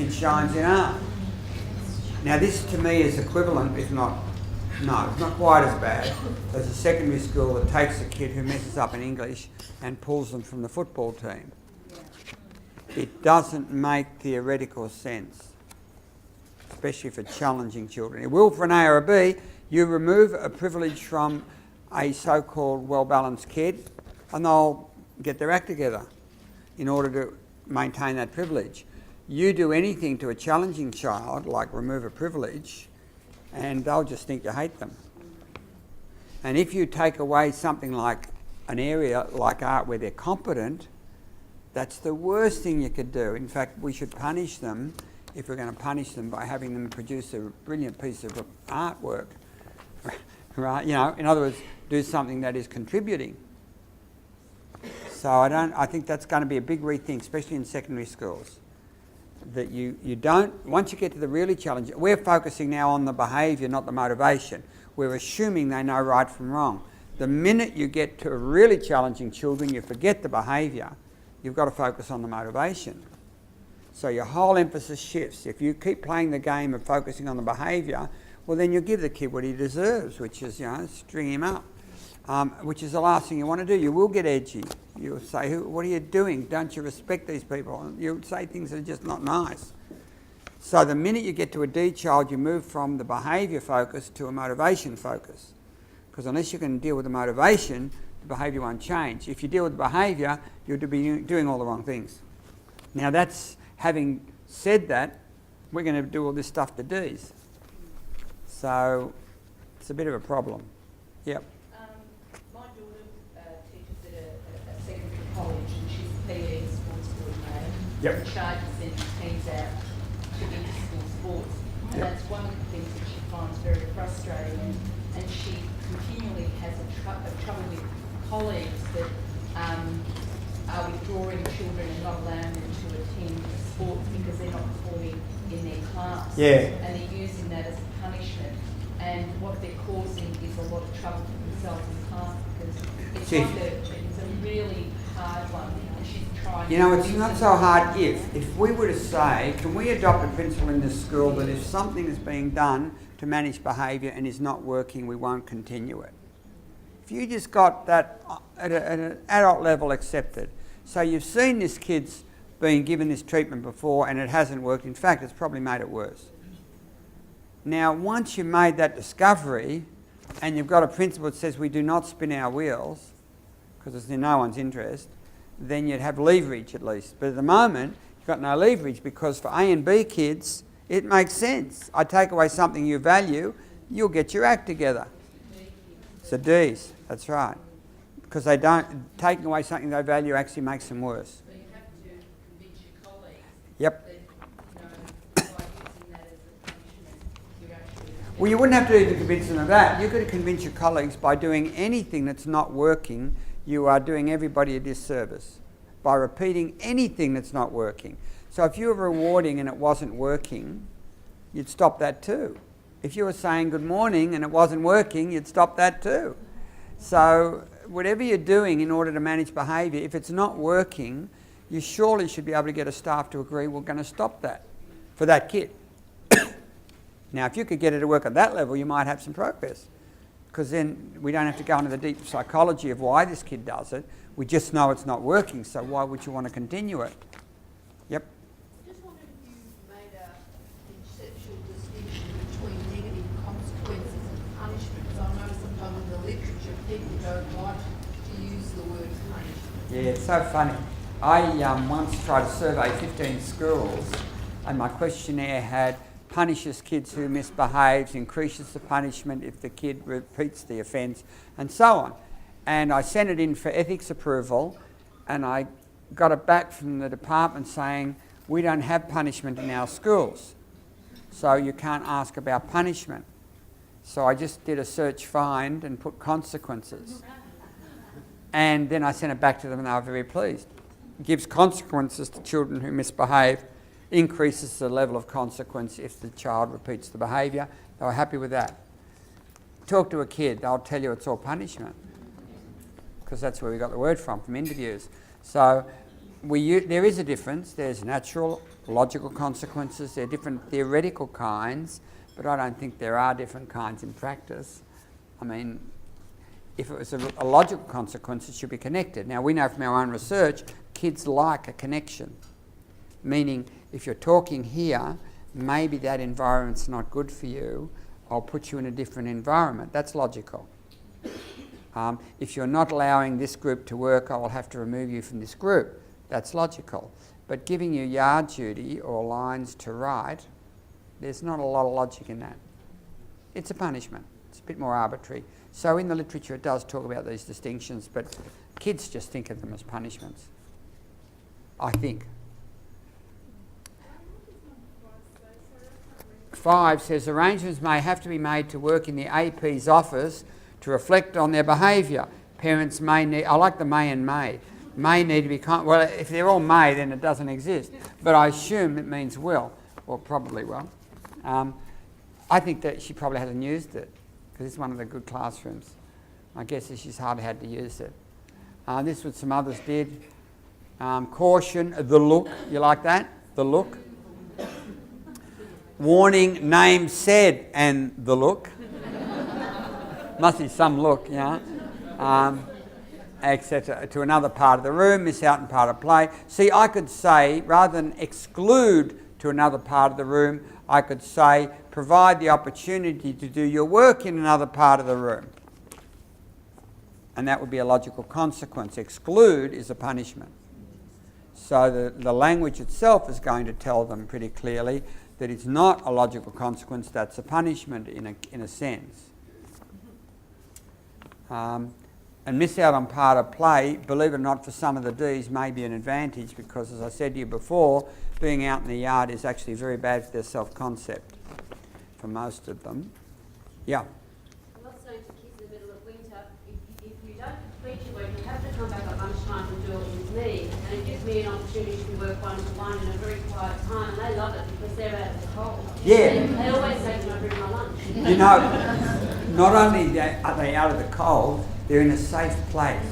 kid shines in art. Now this to me is equivalent, if not, no, it's not quite as bad as a secondary school that takes a kid who messes up in English and pulls them from the football team. It doesn't make theoretical sense, especially for challenging children. It will for an A or a B. You remove a privilege from a so-called well-balanced kid and they'll get their act together in order to maintain that privilege. You do anything to a challenging child, like remove a privilege, and they'll just think you hate them. And if you take away something like an area like art where they're competent, that's the worst thing you could do. In fact, we should punish them, if we're going to punish them, by having them produce a brilliant piece of artwork. Right? You know, in other words, do something that is contributing. So I think that's going to be a big rethink, especially in secondary schools. That you don't, once you get to the really challenging, we're focusing now on the behaviour, not the motivation. We're assuming they know right from wrong. The minute you get to really challenging children, you forget the behaviour. You've got to focus on the motivation. So your whole emphasis shifts. If you keep playing the game of focusing on the behaviour, well then you'll give the kid what he deserves, which is, string him up. Which is the last thing you want to do. You will get edgy. You'll say, what are you doing? Don't you respect these people? You'll say things that are just not nice. So the minute you get to a D child, you move from the behaviour focus to a motivation focus. Because unless you can deal with the motivation, the behaviour won't change. If you deal with the behaviour, you'll be doing all the wrong things. Now that's, having said that, we're going to do all this stuff to Ds. So it's a bit of a problem. Yep. College, and she's a PE and sports coordinator. Yep. In charge of sending teams out to inter-school sports, and yep. That's one of the things that she finds very frustrating. And she continually has a trouble with colleagues that are withdrawing children and not allowing them to attend sports because they're not performing in their class. Yeah. And they're using that as a punishment. And what they're causing is a lot of trouble for themselves in class because it's a really hard one, and she's trying. It's not so hard if we were to say, can we adopt a principle in this school that if something is being done to manage behaviour and is not working, we won't continue it. If you just got that at an adult level accepted. So you've seen this kid's been given this treatment before and it hasn't worked. In fact, it's probably made it worse. Now, once you've made that discovery and you've got a principle that says we do not spin our wheels, because it's in no one's interest, then you'd have leverage at least. But at the moment, you've got no leverage because for A and B kids, it makes sense. I take away something you value, you'll get your act together. So D's, that's right. Because taking away something they value actually makes them worse. So you have to convince your colleagues. Yep. That, by using that as a punishment, you're actually... Well, you wouldn't have to even convince them of that. You've got to convince your colleagues by doing anything that's not working. You are doing everybody a disservice by repeating anything that's not working. So if you were rewarding and it wasn't working, you'd stop that too. If you were saying good morning and it wasn't working, you'd stop that too. So whatever you're doing in order to manage behaviour, if it's not working, you surely should be able to get a staff to agree we're going to stop that for that kid. Now, if you could get it to work at that level, you might have some progress. Because then we don't have to go into the deep psychology of why this kid does it. We just know it's not working, so why would you want to continue it? Yep. I just wondered if you made a conceptual distinction between negative consequences and punishment. Because I know sometimes in the literature people don't like to use the word punishment. Yeah, it's so funny. I once tried to survey 15 schools and my questionnaire had punishes kids who misbehaves, increases the punishment if the kid repeats the offence, and so on. And I sent it in for ethics approval, and I got it back from the department saying, we don't have punishment in our schools, so you can't ask about punishment. So I just did a search find and put consequences. And then I sent it back to them and they were very pleased. It gives consequences to children who misbehave, increases the level of consequence if the child repeats the behaviour. They were happy with that. Talk to a kid, they'll tell you it's all punishment. Because that's where we got the word from interviews. So there is a difference. There's natural, logical consequences. There are different theoretical kinds, but I don't think there are different kinds in practice. I mean, if it was a logical consequence, it should be connected. Now, we know from our own research, kids like a connection. Meaning, if you're talking here, maybe that environment's not good for you. I'll put you in a different environment. That's logical. If you're not allowing this group to work, I will have to remove you from this group. That's logical. But giving you yard duty or lines to write, there's not a lot of logic in that. It's a punishment. It's a bit more arbitrary. So in the literature it does talk about these distinctions, but kids just think of them as punishments, I think. 5 says arrangements may have to be made to work in the AP's office to reflect on their behaviour. Parents may need, I like the may and may need to be, well, if they're all may, then it doesn't exist. But I assume it means will, or probably will. I think that she probably hasn't used it, because it's one of the good classrooms. My guess is she's hardly had to use it. This is what some others did. Caution, the look, you like that? The look. Warning, name said, and the look. Must be some look, you know. Etc. To another part of the room, miss out in part of play. See, I could say, rather than exclude to another part of the room, I could say, provide the opportunity to do your work in another part of the room. And that would be a logical consequence. Exclude is a punishment. So the language itself is going to tell them pretty clearly that it's not a logical consequence, that's a punishment in a sense. And miss out on part of play, believe it or not, for some of the Ds may be an advantage, because as I said to you before, being out in the yard is actually very bad for their self-concept, for most of them. Yeah? I'm not saying to kids in the middle of winter, if you don't complete your work, you have to come back at lunchtime and do it with me, and it gives me an opportunity to work one-to-one in a very quiet time, and they love it because they're out of the cold. Yeah. They always say, can I bring my lunch? You know, not only are they out of the cold, they're in a safe place.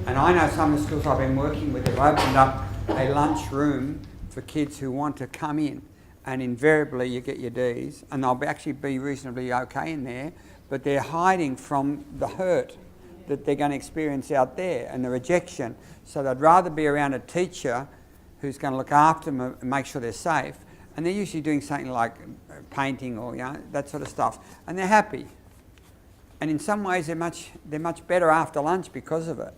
And I know some of the schools I've been working with have opened up a lunch room for kids who want to come in, and invariably you get your Ds, and they'll actually be reasonably okay in there, but they're hiding from the hurt that they're going to experience out there and the rejection. So they'd rather be around a teacher who's going to look after them and make sure they're safe, and they're usually doing something like painting or that sort of stuff, and they're happy. And in some ways they're much better after lunch because of it.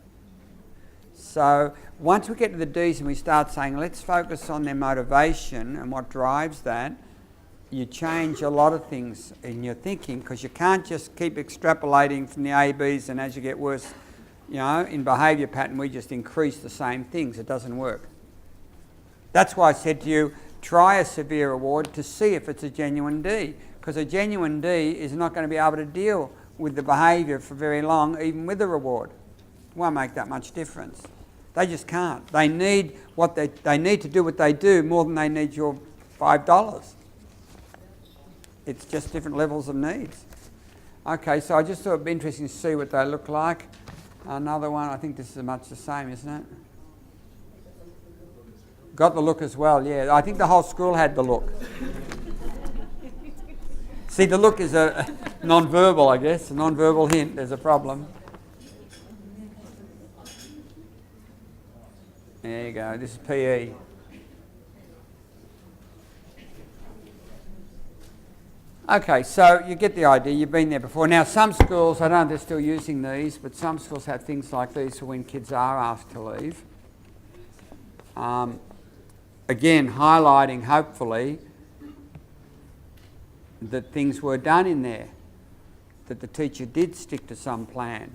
So once we get to the Ds and we start saying, let's focus on their motivation and what drives that, you change a lot of things in your thinking, because you can't just keep extrapolating from the ABs, and as you get worse, in behaviour pattern, we just increase the same things. It doesn't work. That's why I said to you, try a severe award to see if it's a genuine D, because a genuine D is not going to be able to deal with the behaviour for very long, even with a reward. It won't make that much difference. They just can't. They need they need to do what they do more than they need your $5. It's just different levels of needs. Okay, so I just thought it'd be interesting to see what they look like. Another one, I think this is much the same, isn't it? Got the look as well, yeah. I think the whole school had the look. See, the look is a non-verbal, I guess, a non-verbal hint. There's a problem. There you go. This is PE. Okay, so you get the idea. You've been there before. Now, some schools, I don't know if they're still using these, but some schools have things like these for when kids are asked to leave. Again, highlighting, hopefully, that things were done in there, that the teacher did stick to some plan,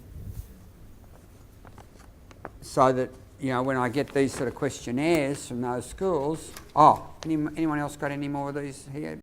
so that, when I get these sort of questionnaires from those schools, anyone else got any more of these here?